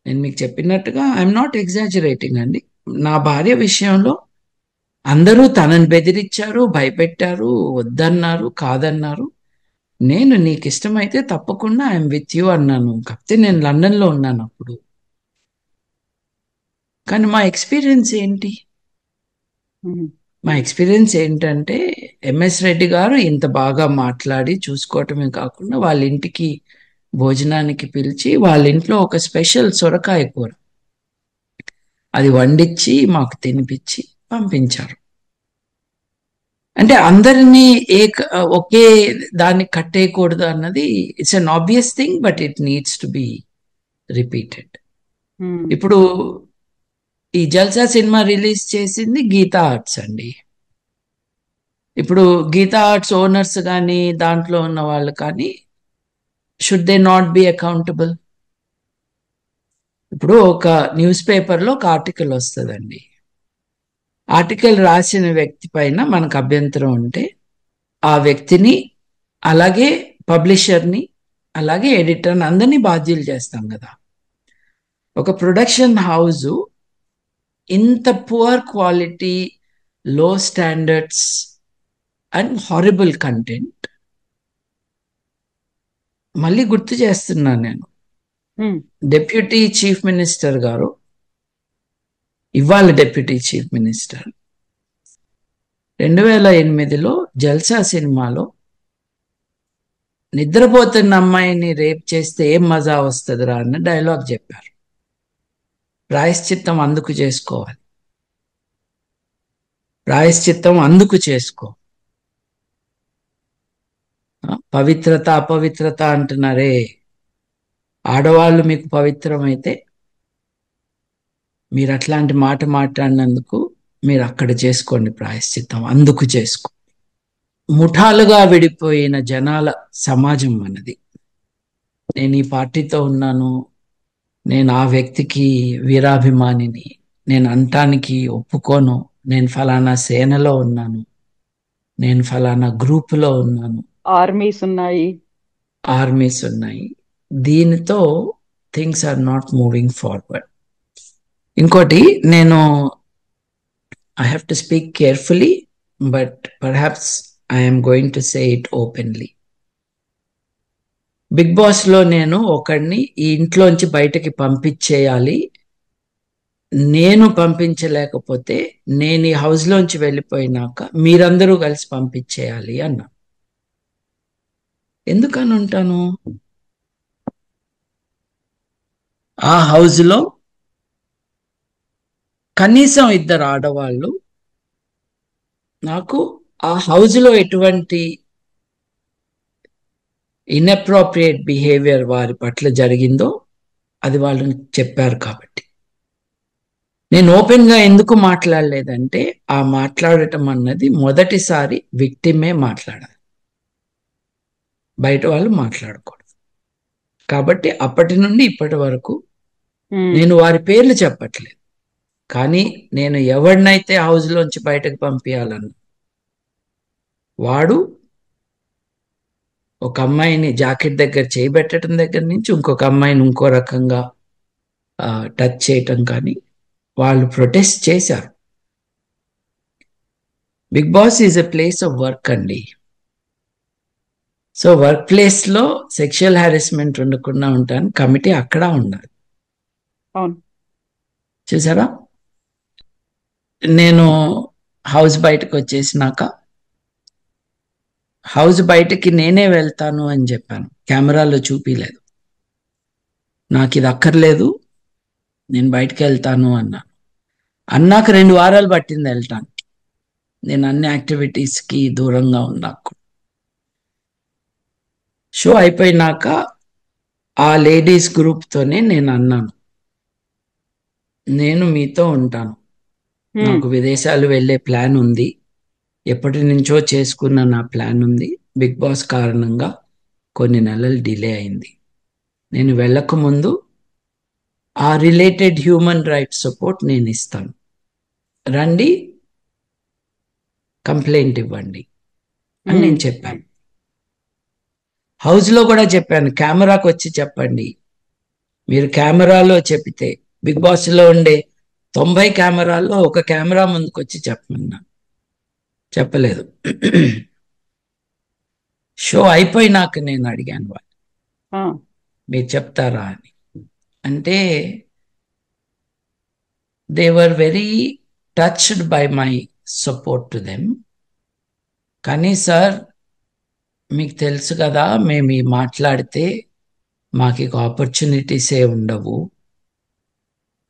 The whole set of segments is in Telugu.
నేను మీకు చెప్పినట్టుగా ఐఎమ్ నాట్ ఎగ్జాజరేటింగ్ అండి. నా భార్య విషయంలో అందరూ తనని బెదిరించారు, భయపెట్టారు, వద్దన్నారు, కాదన్నారు. నేను నీకు ఇష్టమైతే తప్పకుండా ఐఎమ్ విత్ యూ అన్నాను. కాకపోతే నేను లండన్లో ఉన్నాను అప్పుడు. కానీ మా ఎక్స్పీరియన్స్ ఏంటి? మా ఎక్స్పీరియన్స్ ఏంటంటే ఎంఎస్ రెడ్డి గారు ఇంత బాగా మాట్లాడి చూసుకోవటమే కాకుండా వాళ్ళ ఇంటికి భోజనానికి పిలిచి వాళ్ళ ఇంట్లో ఒక స్పెషల్ సొరకాయ కూర అది వండించి మాకు తినిపించి పంపించారు. అంటే అందరినీ ఒకే దాన్ని కట్టేయకూడదు అన్నది it's an obvious thing, but it needs to be repeated. ఇప్పుడు ఈ జల్సా సినిమా రిలీజ్ చేసింది గీతా ఆర్ట్స్ అండి. ఇప్పుడు గీతా ఆర్ట్స్ ఓనర్స్ కానీ దాంట్లో ఉన్న వాళ్ళు కానీ should they not be accountable? ఇప్పుడు ఒక న్యూస్ పేపర్లో ఒక ఆర్టికల్ వస్తుందండి. ఆర్టికల్ రాసిన వ్యక్తి పైన మనకు అభ్యంతరం ఉంటే ఆ వ్యక్తిని, అలాగే పబ్లిషర్ని, అలాగే ఎడిటర్ని అందరినీ బాధ్యులు చేస్తాం కదా. ఒక ప్రొడక్షన్ హౌస్ ఇంత పువర్ క్వాలిటీ, లో స్టాండర్డ్స్ అండ్ హారిబుల్ కంటెంట్, మళ్ళీ గుర్తు చేస్తున్నాను నేను, డెప్యూటీ చీఫ్ మినిస్టర్ గారు, ఇవాళ డెప్యూటీ చీఫ్ మినిస్టర్, 2008లో జల్సా సినిమాలో నిద్రపోతున్న అమ్మాయిని రేప్ చేస్తే ఏం మజా వస్తుందిరా అన్న డైలాగ్ చెప్పారు. ప్రాయశ్చిత్తం అందుకు చేసుకోవాలి, ప్రాయశ్చిత్తం అందుకు చేసుకో. పవిత్రత అపవిత్రత అంటున్నారే, ఆడవాళ్ళు మీకు పవిత్రమైతే మీరు అట్లాంటి మాట మాట్లాడినందుకు మీరు అక్కడ చేసుకోండి ప్రాయశ్చిత్తం, అందుకు చేసుకో. ముఠాలుగా విడిపోయిన జనాల సమాజం మనది. నేను ఈ పార్టీతో ఉన్నాను, నేను ఆ వ్యక్తికి వీరాభిమానిని, నేను అంటానికి ఒప్పుకోను, నేను ఫలానా సేనలో ఉన్నాను, నేను ఫలానా గ్రూపులో ఉన్నాను, ఆర్మీస్ ఉన్నాయి. దీనితో things are not moving forward. ఇంకోటి, నేను I have to speak carefully, but perhaps I'm going to say it openly. Big బాస్లో నేను ఒకడిని ఈ ఇంట్లోంచి బయటకి పంపించేయాలి, నేను పంపించలేకపోతే నేను ఈ హౌస్లోంచి వెళ్ళిపోయినాక మీరందరూ కలిసి పంపించేయాలి అన్నా. ఎందుకని ఉంటాను? ఆ హౌస్లో కనీసం 2 ఆడవాళ్ళు నాకు ఆ హౌస్లో ఎటువంటి ఇన్అప్రోప్రియేట్ బిహేవియర్ వారి పట్ల జరిగిందో అది వాళ్ళని చెప్పారు. కాబట్టి నేను ఓపెన్గా ఎందుకు మాట్లాడలేదంటే, ఆ మాట్లాడటం అన్నది మొదటిసారి విక్టిమే మాట్లాడాలి, బయట వాళ్ళు మాట్లాడకూడదు. కాబట్టి అప్పటి నుండి ఇప్పటి వరకు నేను వారి పేర్లు చెప్పట్లేదు, కానీ నేను ఎవరినైతే హౌస్లోంచి బయటకు పంపించాలన్నా వాడు ఒక అమ్మాయిని జాకెట్ దగ్గర చేయబెట్టడం దగ్గర నుంచి ఇంకొక అమ్మాయిని ఇంకో రకంగా టచ్ చేయటం కానీ వాళ్ళు ప్రొటెస్ట్ చేశారు. Big boss is a place of work అండి. సో వర్క్ ప్లేస్లో సెక్షువల్ హారాస్మెంట్ ఉండకుండా ఉంటాను, కమిటీ అక్కడ ఉండాలి. చూసారా, నేను హౌస్ బయటకు వచ్చేసినాక హౌస్ బయటకి నేనే వెళ్తాను అని చెప్పాను, కెమెరాలో చూపిలేదు. నాకు ఇది అక్కర్లేదు, నేను బయటకు వెళ్తాను అన్నాక 2 వారాలు పట్టింది వెళ్ళటాను. నేను అన్ని యాక్టివిటీస్కి దూరంగా ఉన్నాకు. షో అయిపోయినాక ఆ లేడీస్ గ్రూప్తోనే నేను అన్నాను, నేను మీతో ఉంటాను, నాకు విదేశాలు వెళ్ళే ప్లాన్ ఉంది, ఎప్పటి నుంచో చేసుకున్న నా ప్లాన్ ఉంది. బిగ్ బాస్ కారణంగా కొన్ని నెలలు డిలే అయింది. నేను వెళ్ళకముందు ఆ రిలేటెడ్ హ్యూమన్ రైట్స్ సపోర్ట్ నేను ఇస్తాను, రండి కంప్లైంట్ ఇవ్వండి అని నేను చెప్పాను. హౌస్లో కూడా చెప్పాను, కెమెరాకు వచ్చి చెప్పండి, మీరు కెమెరాలో చెప్పితే బిగ్ బాస్ లో ఉండే 90 కెమెరాల్లో ఒక కెమెరా ముందుకు వచ్చి చెప్పమన్నా, చెప్పలేదు. షో అయిపోయినాక నేను అడిగాను వాళ్ళు, మీరు చెప్తారా అని. అంటే they were very touched by my support to them. కానీ సార్ మీకు తెలుసు కదా, మేము ఈ మాట్లాడితే మాకు ఇక ఆపర్చునిటీసే ఉండవు.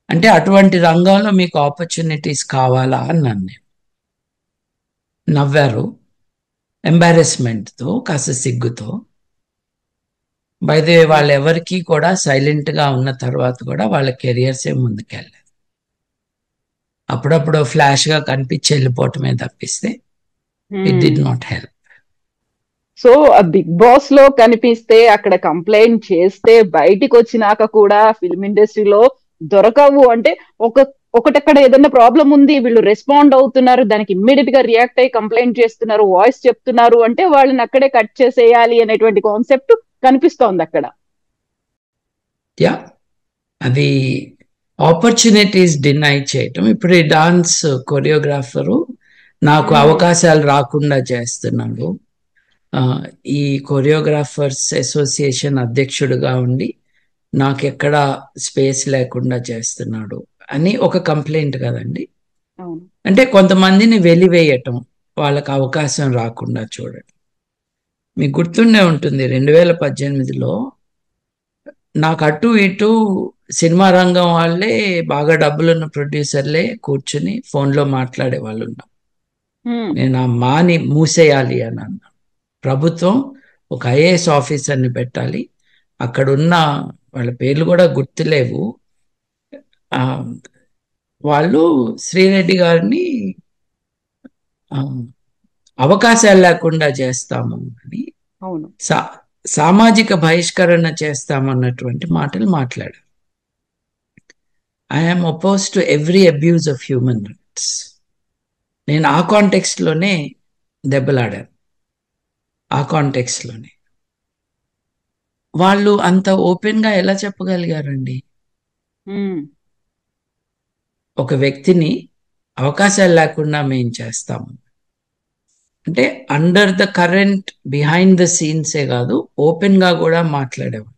అంటే అటువంటి రంగంలో మీకు ఆపర్చునిటీస్ కావాలా అన్నాను నేను. నవ్వారు, ఎంబారెస్మెంట్తో, కాస్త సిగ్గుతో. బై ది వే వాళ్ళు ఎవరికి కూడా సైలెంట్గా ఉన్న తర్వాత కూడా వాళ్ళ కెరియర్సే ముందుకెళ్ళారు. అప్పుడప్పుడు ఫ్లాష్గా కనిపించి వెళ్ళిపోవటమే తప్పిస్తే it did not help. So ఆ బిగ్ బాస్ లో కనిపిస్తే అక్కడ కంప్లైంట్ చేస్తే బయటికి వచ్చినాక కూడా ఫిల్మ్ ఇండస్ట్రీలో దొరకవు. అంటే ఒకటక్కడ ఏదైనా ప్రాబ్లం ఉంది, వీళ్ళు రెస్పాండ్ అవుతున్నారు, దానికి ఇమ్మీడియట్ గా రియాక్ట్ అయ్యి కంప్లైంట్ చేస్తున్నారు, వాయిస్ చెప్తున్నారు అంటే వాళ్ళని అక్కడే కట్ చేసేయాలి అనేటువంటి కాన్సెప్ట్ కనిపిస్తోంది అక్కడ. యా, అది ఆపర్చునిటీస్ డినై చేయటం. ఇప్పుడు ఈ డాన్స్ కొరియోగ్రాఫరు నాకు అవకాశాలు రాకుండా చేస్తున్నాడు, ఈ కొరియోగ్రాఫర్స్ అసోసియేషన్ అధ్యక్షుడిగా ఉండి నాకెక్కడ స్పేస్ లేకుండా చేస్తున్నాడు అని ఒక కంప్లైంట్ కదండి. అంటే కొంతమందిని వెలివేయటం, వాళ్ళకి అవకాశం రాకుండా చూడటం. మీకు గుర్తుండే ఉంటుంది 2018లో నాకు అటు ఇటు సినిమా రంగం వాళ్ళే, బాగా డబ్బులున్న ప్రొడ్యూసర్లే కూర్చుని ఫోన్లో మాట్లాడే వాళ్ళు ఉన్నాం. నేను ఆ మాని మూసేయాలి అని అన్నా. ప్రభుత్వం ఒక ఐఏఎస్ ఆఫీసర్ని పెట్టాలి, అక్కడున్న వాళ్ళ పేర్లు కూడా గుర్తులేవు, వాళ్ళు శ్రీరెడ్డి గారిని అవకాశాలు లేకుండా చేస్తాము అని, సామాజిక బహిష్కరణ చేస్తామన్నటువంటి మాటలు మాట్లాడారు. I'm oppose to every abuse of human rights. నేను ఆ కాంటెక్స్ట్లోనే దెబ్బలాడాను. ఆ కాంటెక్స్ట్లోనే వాళ్ళు అంత ఓపెన్గా ఎలా చెప్పగలిగారండి? ఒక వ్యక్తిని అవకాశాలు లేకుండా మేము చేస్తాము అంటే under the current, behind the సీన్సే కాదు, ఓపెన్గా కూడా మాట్లాడేవారు.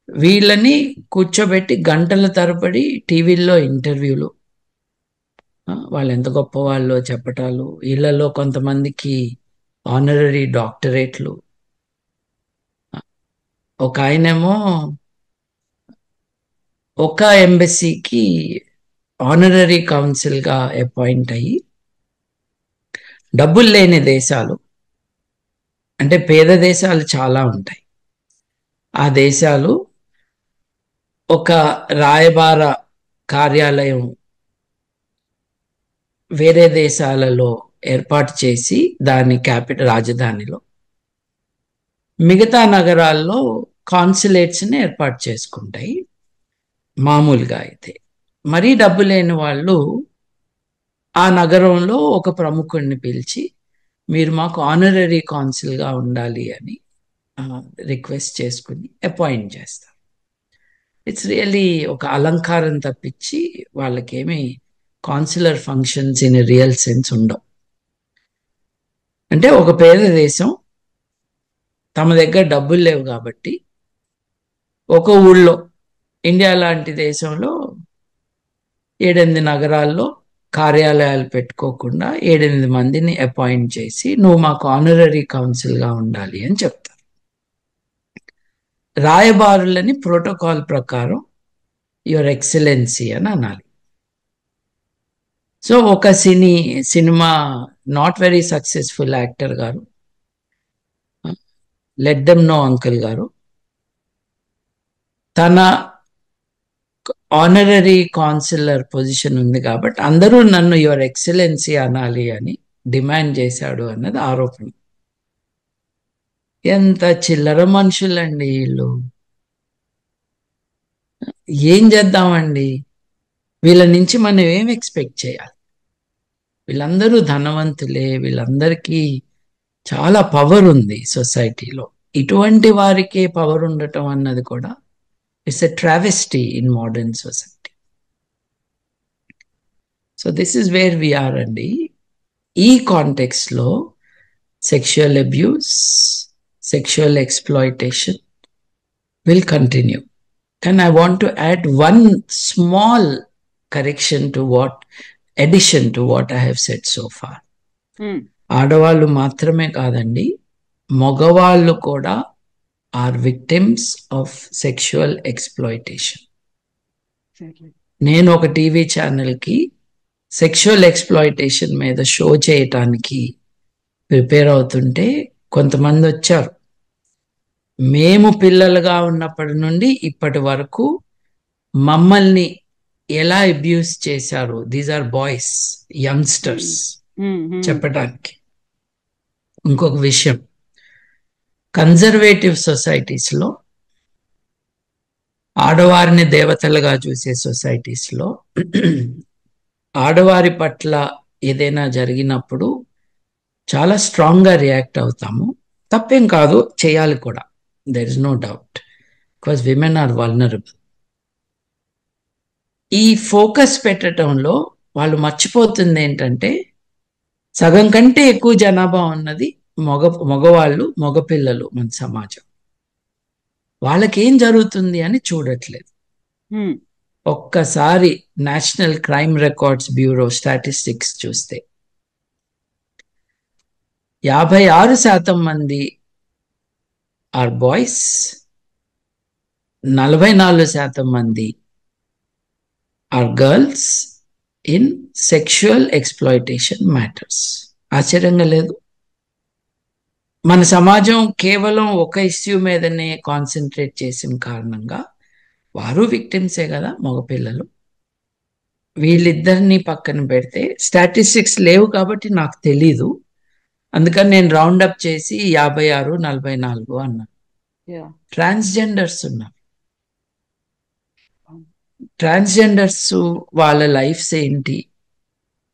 వీళ్ళని కూర్చోబెట్టి గంటల తరబడి టీవీల్లో ఇంటర్వ్యూలు, వాళ్ళు ఎంత గొప్ప వాళ్ళో చెప్పటాలు, వీళ్ళలో కొంతమందికి ఆనరరీ డాక్టరేట్లు. ఒక ఆయనేమో ఒక ఎంబసీకి ఆనరరీ కౌన్సిల్గా అపాయింట్ అయ్యి, డబ్బులు లేని దేశాలు అంటే పేద దేశాలు చాలా ఉంటాయి, ఆ దేశాలు ఒక రాయబార కార్యాలయం వేరే దేశాలలో ఏర్పాటు చేసి దాని క్యాపిటల్ రాజధానిలో, మిగతా నగరాల్లో కాన్సులేట్స్ని ఏర్పాటు చేసుకుంటాయి మామూలుగా. అయితే మరీ డబ్బు లేని వాళ్ళు ఆ నగరంలో ఒక ప్రముఖుడిని పిలిచి మీరు మాకు ఆనరరీ కాన్సుల్గా ఉండాలి అని రిక్వెస్ట్ చేసుకుని అపాయింట్ చేస్తారు. ఇట్స్ రియల్లీ ఒక అలంకారం తప్పించి వాళ్ళకేమీ consular functions in real sense ఉండవు. అంటే ఒక పేద దేశం తమ దగ్గర డబ్బులు లేవు కాబట్టి ఒక ఊళ్ళో, ఇండియా లాంటి దేశంలో 7-8 నగరాల్లో కార్యాలయాలు పెట్టుకోకుండా 7-8 మందిని అపాయింట్ చేసి నువ్వు మాకు ఆనరరీ కౌన్సిల్గా ఉండాలి అని చెప్తారు. రాయబారులని ప్రోటోకాల్ ప్రకారం యువర్ ఎక్సలెన్సీ అని అనాలి. సో ఒక cinema not very successful actor గారు, లెట్ దెమ్ నో అంకుల్ గారు, తన ఆనరరీ కాన్సులర్ పొజిషన్ ఉంది కాబట్టి అందరూ నన్ను యువర్ ఎక్సలెన్సీ అనాలి అని డిమాండ్ చేశాడు అన్నది ఆరోపణ. ఎంత చిల్లర మనుషులండి వీళ్ళు! ఏం చేద్దామండి వీళ్ళ నుంచి? మనం ఏం ఎక్స్పెక్ట్ చేయాలి? వీళ్ళందరూ ధనవంతులే, వీళ్ళందరికీ చాలా పవర్ ఉంది సొసైటీలో. ఇటువంటి వారికే పవర్ ఉండటం అన్నది కూడా It's a travesty in modern society. So this is where we are, అండి. ఈ కాంటెక్స్లో sexual abuse, sexual exploitation will continue. And I want to add one small addition to what I have said so far. ఆడవాళ్ళు మాత్రమే కాదండి, మగవాళ్ళు కూడా are victims of sexual exploitation. నేను ఒక టీవీ ఛానల్కి సెక్షువల్ ఎక్స్ప్లాయిటేషన్ మీద షో చేయటానికి ప్రిపేర్ అవుతుంటే కొంతమంది వచ్చారు. మేము పిల్లలుగా ఉన్నప్పటి నుండి ఇప్పటి వరకు మమ్మల్ని ఎలా అబ్యూస్ చేశారు, దీస్ ఆర్ బాయ్స్, యంగ్స్టర్స్, చెప్పడానికి. ఇంకొక విషయం, కన్జర్వేటివ్ సొసైటీస్లో, ఆడవారిని దేవతలుగా చూసే సొసైటీస్లో ఆడవారి పట్ల ఏదైనా జరిగినప్పుడు చాలా స్ట్రాంగ్గా రియాక్ట్ అవుతాము. తప్పేం కాదు, చేయాలి కూడా. There is no doubt, because women are vulnerable. ఈ ఫోకస్ పెట్టడంలో వాళ్ళు మర్చిపోతుంది ఏంటంటే, సగం కంటే ఎక్కువ జనాభా ఉన్నది మగవాళ్ళు, మగపిల్లలు మన సమాజం. వాళ్ళకేం జరుగుతుంది అని చూడట్లేదు. ఒక్కసారి national crime records bureau statistics చూస్తే 56% మంది ఆర్ బాయ్స్, 44% మంది are girls in sexual exploitation matters. ఆశ్చర్యంగా లేదు? మన సమాజం కేవలం ఒక ఇష్యూ మీదనే కాన్సన్ట్రేట్ చేసిన కారణంగా వారు విక్టిమ్సే కదా, మగపిల్లలు. వీళ్ళిద్దరిని పక్కన పెడితే, స్టాటిస్టిక్స్ లేవు కాబట్టి నాకు తెలీదు, అందుకని నేను రౌండప్ చేసి 56, 44 అన్నాను. ట్రాన్స్జెండర్స్ ఉన్నారు. ట్రాన్స్జెండర్స్ వాళ్ళ లైఫ్స్ ఏంటి,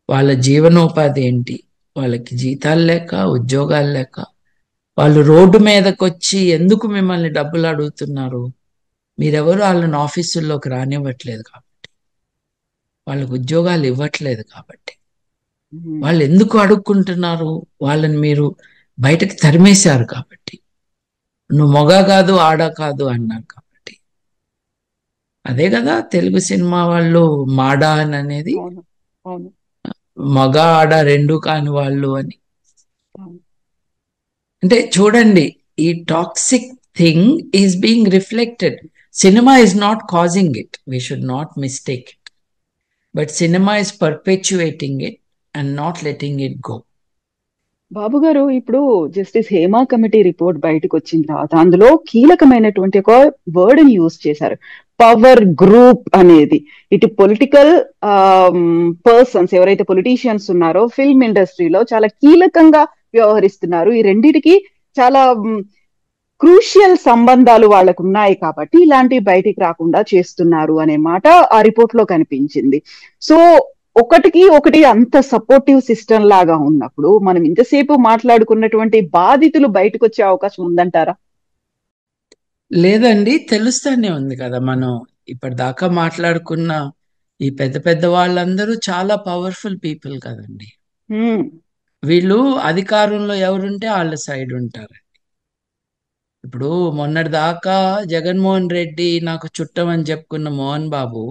వాళ్ళ జీవనోపాధి ఏంటి, వాళ్ళకి జీతాలు లేక, ఉద్యోగాలు లేక, వాళ్ళు రోడ్డు మీదకి వచ్చి ఎందుకు మిమ్మల్ని డబ్బులు అడుగుతున్నారు? మీరెవరు వాళ్ళని ఆఫీసుల్లోకి రానివ్వట్లేదు కాబట్టి, వాళ్ళకు ఉద్యోగాలు ఇవ్వట్లేదు కాబట్టి. వాళ్ళు ఎందుకు అడుక్కుంటున్నారు? వాళ్ళని మీరు బయటకు తరిమేశారు కాబట్టి, నువ్వు మొగ కాదు, ఆడ కాదు అన్నారు కాబట్టి. అదే కదా తెలుగు సినిమా వాళ్ళు మాడా అని అనేది, మగ ఆడ రెండు కాని వాళ్ళు అని. అంటే చూడండి, ఈ toxic thing is being reflected. Cinema is not causing it, we should not mistake it, but cinema is perpetuating it and not letting it go. Babu garu, ఇప్పుడు జస్టిస్ హేమా కమిటీ రిపోర్ట్ బయటకు వచ్చిన తర్వాత అందులో కీలకమైనటువంటి ఒక వర్డ్ ని యూజ్ చేశారు, పవర్ గ్రూప్ అనేది. ఇటు పొలిటికల్ పర్సన్స్, ఎవరైతే పొలిటీషియన్స్ ఉన్నారో ఫిల్మ్ ఇండస్ట్రీలో చాలా కీలకంగా వ్యవహరిస్తున్నారు, ఈ రెండిటికి చాలా క్రూషియల్ సంబంధాలు వాళ్ళకు ఉన్నాయి కాబట్టి ఇలాంటివి బయటికి రాకుండా చేస్తున్నారు అనే మాట ఆ రిపోర్ట్ లో కనిపించింది. సో ఒకటికి ఒకటి అంత సపోర్టివ్ సిస్టమ్ లాగా ఉన్నప్పుడు మనం ఇంతసేపు మాట్లాడుకున్నటువంటి బాధితులు బయటకు వచ్చే అవకాశం ఉందంటారా? లేదండి, తెలుస్తానే ఉంది కదా. మనం ఇప్పటిదాకా మాట్లాడుకున్న ఈ పెద్ద పెద్ద వాళ్ళందరూ చాలా పవర్ఫుల్ పీపుల్ కదండి. వీళ్ళు అధికారంలో ఎవరుంటే వాళ్ళ సైడ్ ఉంటారు. ఇప్పుడు మొన్నటి దాకా జగన్మోహన్ రెడ్డి నాకు చుట్టం అని చెప్పుకున్న మోహన్ బాబు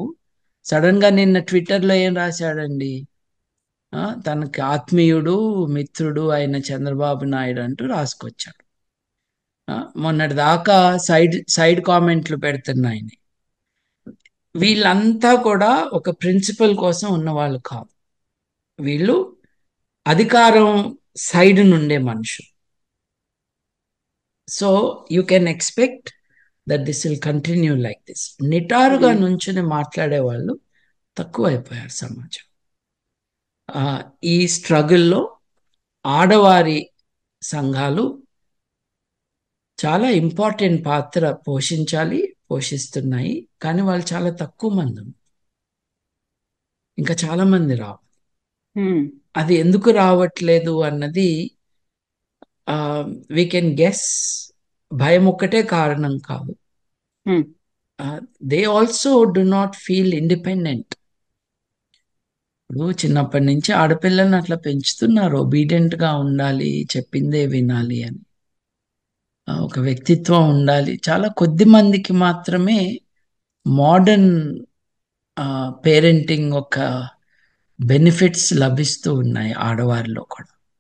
సడన్ గా నిన్న ట్విట్టర్లో ఏం రాశాడండి, తనకి ఆత్మీయుడు, మిత్రుడు అయిన చంద్రబాబు నాయుడు అంటూ రాసుకొచ్చాడు. మొన్నటి దాకా సైడ్ కామెంట్లు పెడుతున్నాయని. వీళ్ళంతా కూడా ఒక ప్రిన్సిపల్ కోసం ఉన్నవాళ్ళు కాదు, వీళ్ళు అధికారం సైడ్ నుండే మనుషులు. So you can expect that this will continue like this. నిటారుగా నుంచుని మాట్లాడే వాళ్ళు తక్కువైపోయారు సమాజం. ఈ స్ట్రగుల్లో ఆడవారి సంఘాలు చాలా ఇంపార్టెంట్ పాత్ర పోషిస్తున్నాయి, కానీ వాళ్ళు చాలా తక్కువ మంది, ఇంకా చాలా మంది రావాలి. అది ఎందుకు రావట్లేదు అన్నది వీ కెన్ గెస్. భయం ఒక్కటే కారణం కాదు, they also do not feel independent. ఇప్పుడు చిన్నప్పటి నుంచి ఆడపిల్లల్ని అట్లా పెంచుతున్నారు, ఒబీడియంట్ గా ఉండాలి, చెప్పిందే వినాలి అని. ఒక వ్యక్తిత్వం ఉండాలి. చాలా కొద్ది మందికి మాత్రమే మోడర్న్ పేరెంటింగ్ ఒక బెనిఫిట్స్ లభిస్తూ ఉన్నాయి ఆడవారిలో కూడా.